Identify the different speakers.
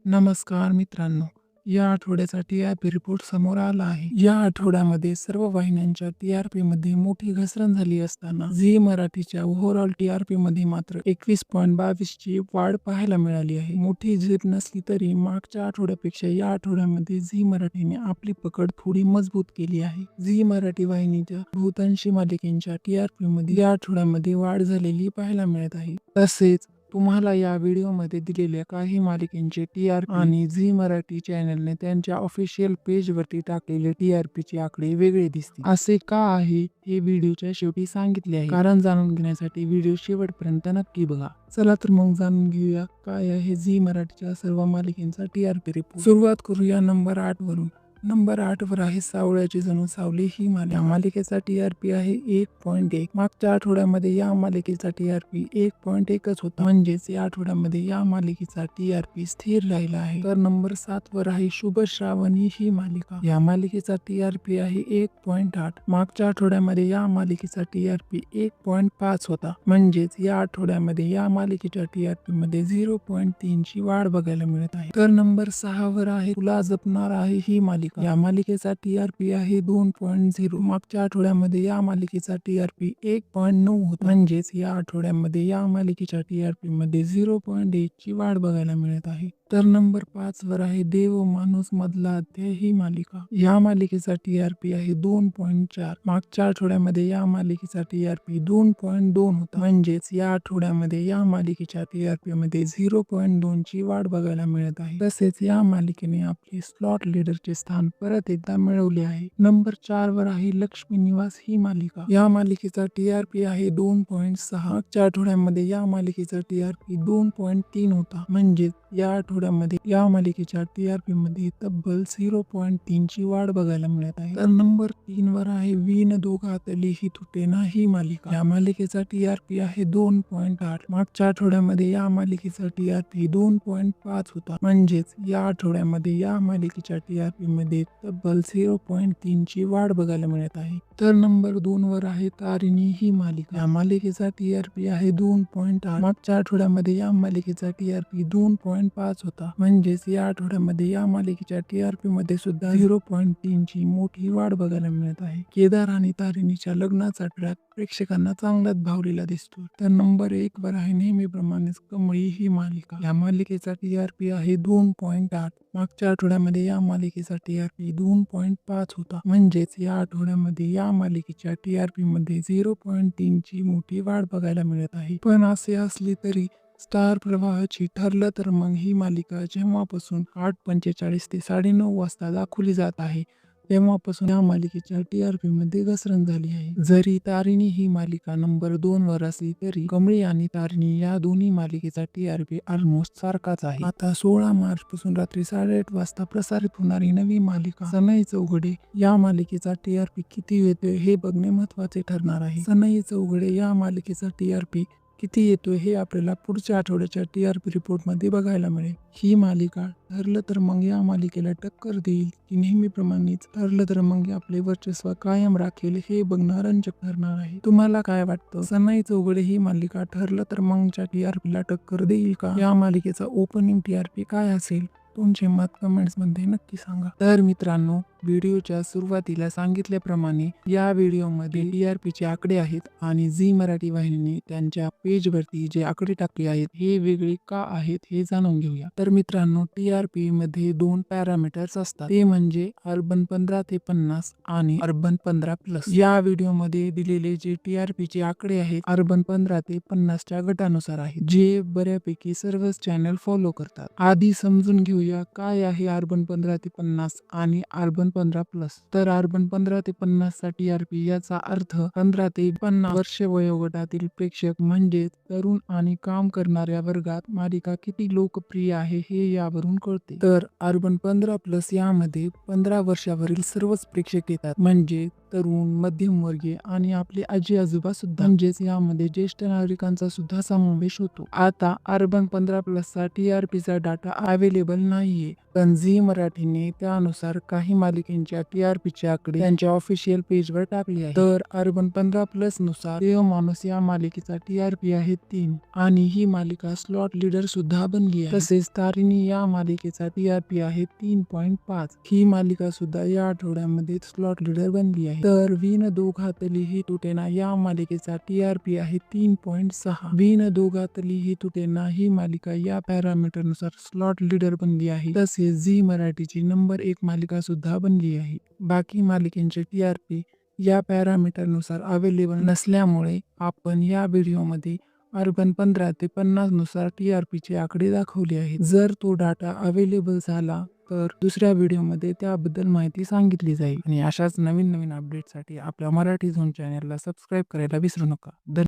Speaker 1: नमस्कार मित्रांनो, या आठवड्याचा टी-आर-पी रिपोर्ट समोर आला आहे. या आठवड्यामध्ये सर्व वाहिन्यांच्या टी-आर-पी मध्ये मोठी घसरण झाली असताना झी मराठीच्या ओव्हरऑल टी-आर-पी मध्ये मात्र 21.22 ची वाढ पाहायला मिळाली आहे. मोठी झीप नसली तरी मागच्या आठवड्यापेक्षा या आठवड्यामध्ये झी मराठीने आपली पकड थोडी मजबूत केली आहे. झी मराठी वाहिनीच्या बहुतांशी मालिकेंच्या टी-आर-पी मध्ये या आठवड्यामध्ये वाढ झालेली पाहायला मिळत आहे. तसेच तुम्हाला या व्हिडिओमध्ये दिलेल्या काही मालिकेंचे टी-आर-पी आणि झी मराठी चॅनलने त्यांच्या ऑफिशियल पेजवरती टाकलेले टी-आर-पी चे आकडे वेगळे दिसतील. असे का आहे हे व्हिडिओच्या शेवटी सांगितले आहे. कारण जाणून घेण्यासाठी व्हिडिओ शेवटपर्यंत नक्की बघा. चला तर मग जाणून घेऊया काय आहे झी मराठीच्या सर्व मालिकेंचा टी-आर-पी रिपोर्ट. सुरुवात करूया नंबर 8 वरून. नंबर 8 वर आहे सावळ्याची जणू सावली ही मालिका. या मालिकेचा टी-आर-पी आहे 1.1. मागच्या आठवड्यामध्ये या मालिकेचा टी-आर-पी 1.1च होता, म्हणजेच या आठवड्यामध्ये या मालिकेचा टी-आर-पी स्थिर राहिला आहे. तर नंबर 7 वर आहे शुभ श्रावणी ही मालिका. या मालिकेचा टी-आर-पी आहे 1.8. मागच्या आठवड्यामध्ये या मालिकेचा टी-आर-पी 1.5 होता, म्हणजेच या आठवड्यामध्ये या मालिकेच्या टी-आर-पी मध्ये 0.3 ची वाढ बघायला मिळत आहे. तर नंबर 6 वर आहे तुला जपणार आहे ही मालिका. या मालिकेचा टी-आर-पी आहे 2.0. मागच्या आठवड्यामध्ये या मालिकेचा टी-आर-पी 1.9 होता, म्हणजेच या आठवड्यामध्ये या मालिकेच्या टी-आर-पी मध्ये 0.1 ची वाढ बघायला मिळत आहे. तर नंबर 5 वर आहे देव माणूस मधला अध्याय ही मालिका. या मालिकेचा टी-आर-पी आहे 2.4. मागच्या आठवड्यामध्ये या मालिकेचा टी-आर-पी 2.2 होता, म्हणजेच या आठवड्यामध्ये या मालिकेच्या टी-आर-पी मध्ये 0.2 ची वाढ बघायला मिळत आहे. तसेच या मालिकेने आपले स्लॉट लीडरचे स्थान परत एकदा मिळवले आहे. नंबर 4 वर आहे लक्ष्मी निवास ही मालिका. या मालिकेचा टी-आर-पी आहे 2.6. मागच्या आठवड्यामध्ये या मालिकेचा टी-आर-पी 2.3 होता, म्हणजेच या आठवड्यामध्ये या मालिकेच्या टी-आर-पी मध्ये तब्बल 0.3 ची वाढ बघायला मिळत आहे. तर नंबर 3 वर आहे विण दोघातली ही तुटेना ही मालिका. या मालिकेचा टी-आर-पी आहे 2.8. मागच्या आठवड्यामध्ये या मालिकेचा टी-आर-पी 2.5 होता, म्हणजेच या आठवड्यामध्ये या मालिकेच्या टी-आर-पी मध्ये तब्बल 0.3 ची वाढ बघायला मिळत आहे. तर नंबर 2 वर आहे तारिणी ही मालिका. या मालिकेचा टी-आर-पी आहे 2.8. मागच्या आठवड्यामध्ये या मालिकेचा टी-आर-पी 2.5 होता, म्हणजेच या आठवड्यामध्ये या मालिकेच्या टी-आर-पी मध्ये सुद्धा 0.3 ची मोठी वाढ बघायला मिळत आहे. केदार आणि तारिणीच्या लग्नाचा ट्रॅक प्रेक्षकांना चांगलाच भावलेला दिसतो. तर नंबर 1 वर आहे नेहमीप्रमाणेच कमळी ही मालिका. या मालिकेचा टी-आर-पी आहे 2.8. मागच्या आठवड्यामध्ये या मालिकेचा टी-आर-पी 2.5 होता, म्हणजेच या आठवड्यामध्ये या मालिकेच्या टी-आर-पी मध्ये 0.3 ची मोठी वाढ बघायला मिळत आहे. पण असे असले तरी स्टार प्रवाहाची ठरलं तर मग ही मालिका जेव्हापासून 8:45 ते 9:30 वाजता दाखवली जात आहे, तेव्हापासून या मालिकेच्या टी-आर-पी मध्ये घसरण झाली आहे. जरी तारिणी ही मालिका नंबर 2 वर असली तरी कमळी आणि तारिणी या दोन्ही मालिकेचा टी-आर-पी ऑलमोस्ट सारखाच आहे. आता 16 मार्च पासून रात्री 8:30 वाजता प्रसारित होणारी नवी मालिका सनई चौघडे या मालिकेचा टी-आर-पी किती येतोय हे बघणे महत्वाचे ठरणार आहे. सनई चौघडे या मालिकेचा टी-आर-पी किती येतोय हे आपल्याला पुढच्या आठवड्याच्या टी-आर-पी रिपोर्ट मध्ये बघायला मिळेल. ही मालिका ठरलं तर मग या मालिकेला टक्कर देईल की नेहमीप्रमाणेच ठरलं तर मग आपले वर्चस्व कायम राखेल हे बघणं रंजक ठरणार आहे. तुम्हाला काय वाटतं? सनई चौघडे ही मालिका ठरलं तर मगच्या टी-आर-पी ला टक्कर देईल का? या मालिकेचा ओपनिंग टी-आर-पी काय असेल? तुमचे मत कमेंट्स मध्ये नक्की सांगा. तर मित्रांनो, व्हिडिओच्या सुरुवातीला सांगितल्याप्रमाणे या व्हिडिओमध्ये टी-आर-पी चे आकडे आहेत आणि झी मराठी वाहिनीने त्यांच्या पेजवरती जे आकडे टाकले आहेत हे वेगळे का आहेत हे जाणून घेऊया. तर मित्रांनो, टी-आर-पी मध्ये 2 पॅरामीटर्स असतात, ते म्हणजे अर्बन 15 ते 50 आणि अर्बन 15+. या व्हिडिओमध्ये दिलेले जे टी-आर-पी चे आकडे आहेत अर्बन 15 ते 50 च्या गटानुसार आहेत, जे बऱ्यापैकी सर्वच चॅनल फॉलो करतात. आधी समजून घेऊया काय आहे अर्बन 15 ते 50 आणि अर्बन 15+. तर अर्बन 15 ते 50 चा टी-आर-पी याचा अर्थ 15 ते 50 वर्ष वयोगटातील प्रेक्षक म्हणजे तरुण आणि काम करणाऱ्या वर्गात मालिका किती लोकप्रिय आहे हे यावरून कळते. तर अर्बन 15+ यामध्ये 15 वर्षावरील सर्वच प्रेक्षक येतात, म्हणजे तरुण, मध्यमवर्गीय आणि आपले आजी आजोबा सुद्धा, म्हणजेच यामध्ये ज्येष्ठ नागरिकांचा सुद्धा समावेश होतो. आता अर्बन 15+ चा TRPचा डाटा अवेलेबल नाहीये, पण झी मराठीने त्यानुसार काही मालिकेंच्या TRPचे आकडे त्यांच्या ऑफिशियल पेजवर टाकले आहे. तर अर्बन 15+ नुसार देवमाणूस या मालिकेचा TRP आहे 3 आणि ही मालिका स्लॉट लीडर सुद्धा बनली आहे. तसेच तारिणी या मालिकेचा TRP आहे 3.5. ही मालिका सुद्धा या आठवड्यामध्ये स्लॉट लीडर बनली आहे. तर विण दोघातली ही तुटेना या मालिकेचा TRP आहे 3.6. विण दोघातली ही तुटेना ही मालिका या पॅरामीटर नुसार स्लॉट लीडर बनली आहे. तसेच झी मराठीची नंबर 1 मालिका सुद्धा बनली आहे. बाकी मालिकेंचे TRP या पॅरामीटर नुसार अवेलेबल नसल्यामुळे आपण या व्हिडिओमध्ये अर्बन 15 ते 50 नुसार TRPचे आकडे दाखवले आहेत. जर तो डाटा अवेलेबल झाला तर दुसऱ्या व्हिडिओमध्ये त्याबद्दल माहिती सांगितली जाईल. आणि अशाच नवीन अपडेटसाठी आपल्या मराठी झोन चॅनलला सबस्क्राईब करायला विसरू नका.